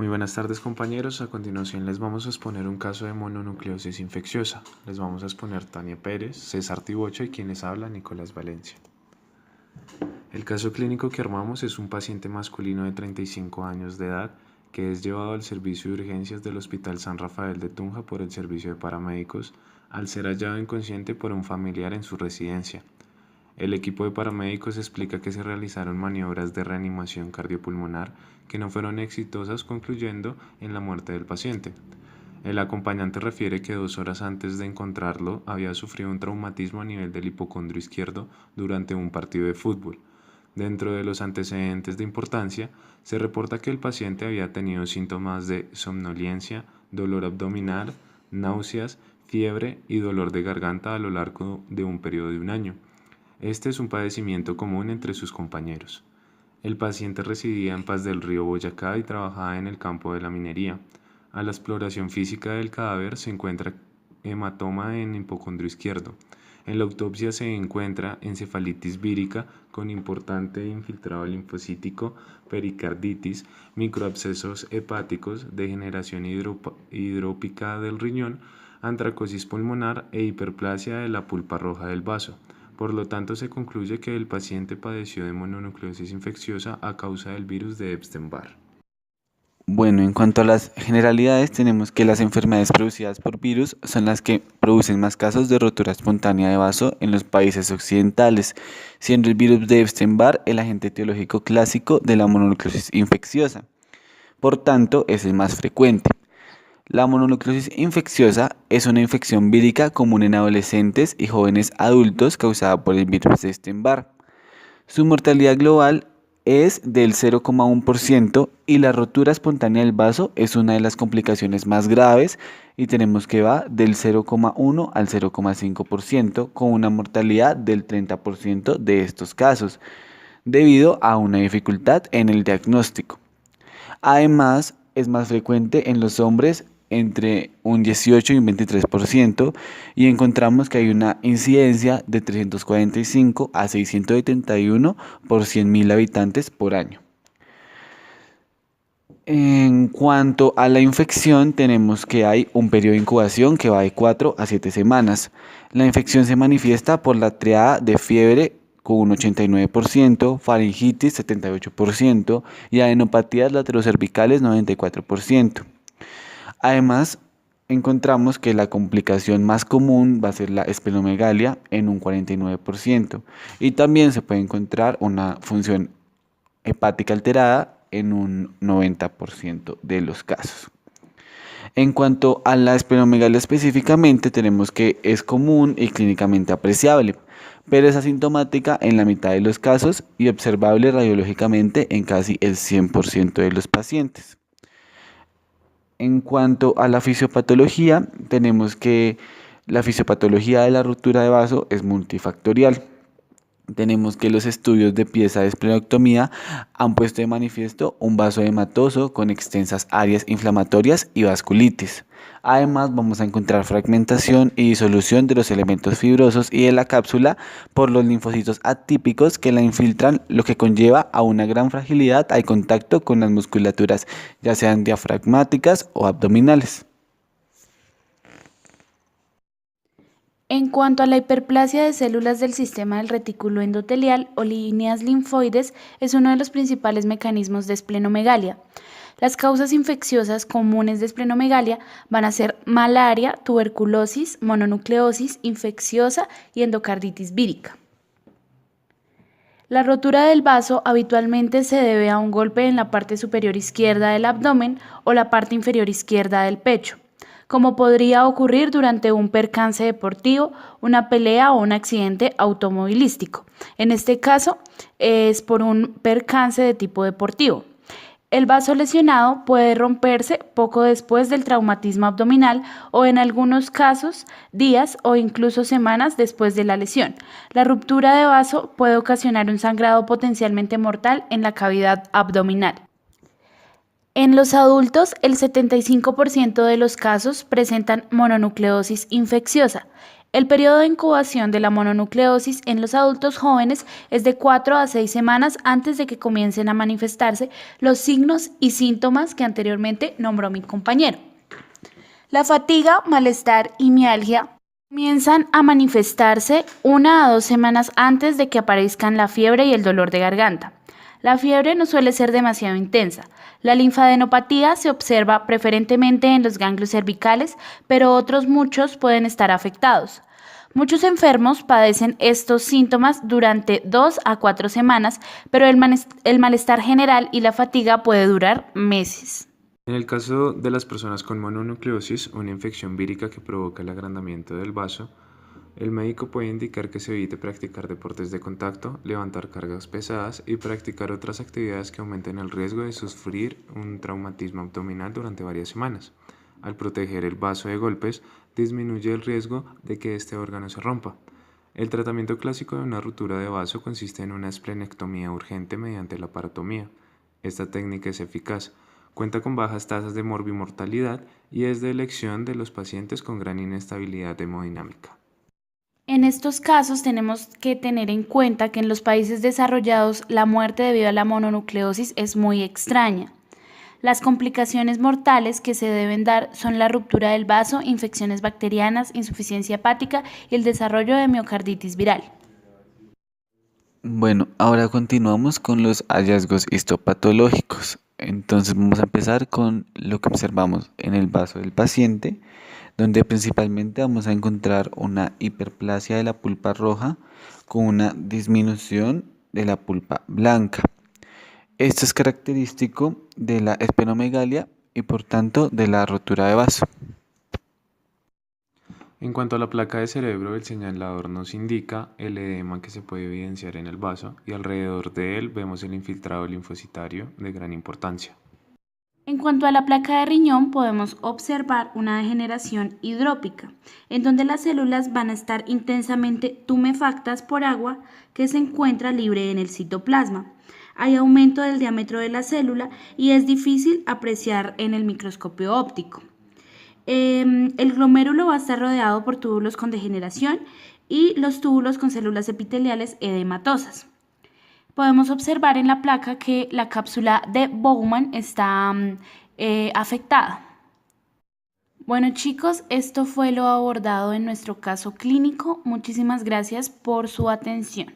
Muy buenas tardes compañeros, a continuación les vamos a exponer un caso de mononucleosis infecciosa. Les vamos a exponer Tania Pérez, César Tibocha y quienes hablan Nicolás Valencia. El caso clínico que armamos es un paciente masculino de 35 años de edad que es llevado al servicio de urgencias del Hospital San Rafael de Tunja por el servicio de paramédicos al ser hallado inconsciente por un familiar en su residencia. El equipo de paramédicos explica que se realizaron maniobras de reanimación cardiopulmonar que no fueron exitosas, concluyendo en la muerte del paciente. El acompañante refiere que 2 horas antes de encontrarlo había sufrido un traumatismo a nivel del hipocondrio izquierdo durante un partido de fútbol. Dentro de los antecedentes de importancia, se reporta que el paciente había tenido síntomas de somnolencia, dolor abdominal, náuseas, fiebre y dolor de garganta a lo largo de un periodo de un año. Este es un padecimiento común entre sus compañeros. El paciente residía en Paz del Río, Boyacá y trabajaba en el campo de la minería. A la exploración física del cadáver se encuentra hematoma en hipocondrio izquierdo. En la autopsia se encuentra encefalitis vírica con importante infiltrado linfocítico, pericarditis, microabscesos hepáticos, degeneración hidrópica del riñón, antracosis pulmonar e hiperplasia de la pulpa roja del vaso. Por lo tanto, se concluye que el paciente padeció de mononucleosis infecciosa a causa del virus de Epstein-Barr. Bueno, en cuanto a las generalidades, tenemos que las enfermedades producidas por virus son las que producen más casos de rotura espontánea de vaso en los países occidentales, siendo el virus de Epstein-Barr el agente etiológico clásico de la mononucleosis infecciosa. Por tanto, es el más frecuente. La mononucleosis infecciosa es una infección vírica común en adolescentes y jóvenes adultos causada por el virus de Epstein-Barr. Su mortalidad global es del 0,1% y la rotura espontánea del vaso es una de las complicaciones más graves y tenemos que va del 0,1 al 0,5% con una mortalidad del 30% de estos casos debido a una dificultad en el diagnóstico. Además, es más frecuente en los hombres entre un 18 y un 23% y encontramos que hay una incidencia de 345 a 671 por 100.000 habitantes por año. En cuanto a la infección, tenemos que hay un periodo de incubación que va de 4 a 7 semanas. La infección se manifiesta por la triada de fiebre con un 89%, faringitis 78% y adenopatías laterocervicales 94%. Además, encontramos que la complicación más común va a ser la esplenomegalia en un 49% y también se puede encontrar una función hepática alterada en un 90% de los casos. En cuanto a la esplenomegalia específicamente, tenemos que es común y clínicamente apreciable, pero es asintomática en la mitad de los casos y observable radiológicamente en casi el 100% de los pacientes. En cuanto a la fisiopatología, tenemos que la fisiopatología de la ruptura de vaso es multifactorial. Tenemos que los estudios de pieza de esplenectomía han puesto de manifiesto un vaso hematoso con extensas áreas inflamatorias y vasculitis. Además, vamos a encontrar fragmentación y disolución de los elementos fibrosos y de la cápsula por los linfocitos atípicos que la infiltran, lo que conlleva a una gran fragilidad al contacto con las musculaturas, ya sean diafragmáticas o abdominales. En cuanto a la hiperplasia de células del sistema del retículo endotelial o líneas linfoides, es uno de los principales mecanismos de esplenomegalia. Las causas infecciosas comunes de esplenomegalia van a ser malaria, tuberculosis, mononucleosis infecciosa y endocarditis vírica. La rotura del vaso habitualmente se debe a un golpe en la parte superior izquierda del abdomen o la parte inferior izquierda del pecho, como podría ocurrir durante un percance deportivo, una pelea o un accidente automovilístico. En este caso es por un percance de tipo deportivo. El vaso lesionado puede romperse poco después del traumatismo abdominal o en algunos casos días o incluso semanas después de la lesión. La ruptura de vaso puede ocasionar un sangrado potencialmente mortal en la cavidad abdominal. En los adultos, el 75% de los casos presentan mononucleosis infecciosa. El periodo de incubación de la mononucleosis en los adultos jóvenes es de 4 a 6 semanas antes de que comiencen a manifestarse los signos y síntomas que anteriormente nombró mi compañero. La fatiga, malestar y mialgia comienzan a manifestarse 1 a 2 semanas antes de que aparezcan la fiebre y el dolor de garganta. La fiebre no suele ser demasiado intensa. La linfadenopatía se observa preferentemente en los ganglios cervicales, pero otros muchos pueden estar afectados. Muchos enfermos padecen estos síntomas durante 2 a 4 semanas, pero el malestar general y la fatiga puede durar meses. En el caso de las personas con mononucleosis, una infección vírica que provoca el agrandamiento del vaso, el médico puede indicar que se evite practicar deportes de contacto, levantar cargas pesadas y practicar otras actividades que aumenten el riesgo de sufrir un traumatismo abdominal durante varias semanas. Al proteger el vaso de golpes, disminuye el riesgo de que este órgano se rompa. El tratamiento clásico de una ruptura de vaso consiste en una esplenectomía urgente mediante la parotomía. Esta técnica es eficaz, cuenta con bajas tasas de morbimortalidad y es de elección de los pacientes con gran inestabilidad hemodinámica. En estos casos tenemos que tener en cuenta que en los países desarrollados la muerte debido a la mononucleosis es muy extraña. Las complicaciones mortales que se deben dar son la ruptura del vaso, infecciones bacterianas, insuficiencia hepática y el desarrollo de miocarditis viral. Bueno, ahora continuamos con los hallazgos histopatológicos. Entonces vamos a empezar con lo que observamos en el vaso del paciente, donde principalmente vamos a encontrar una hiperplasia de la pulpa roja con una disminución de la pulpa blanca. Esto es característico de la esplenomegalia y por tanto de la rotura de vaso. En cuanto a la placa de cerebro, el señalador nos indica el edema que se puede evidenciar en el vaso y alrededor de él vemos el infiltrado linfocitario de gran importancia. En cuanto a la placa de riñón, podemos observar una degeneración hidrópica, en donde las células van a estar intensamente tumefactas por agua que se encuentra libre en el citoplasma. Hay aumento del diámetro de la célula y es difícil apreciar en el microscopio óptico. El glomérulo va a estar rodeado por túbulos con degeneración y los túbulos con células epiteliales edematosas. Podemos observar en la placa que la cápsula de Bowman está afectada. Bueno chicos, esto fue lo abordado en nuestro caso clínico. Muchísimas gracias por su atención.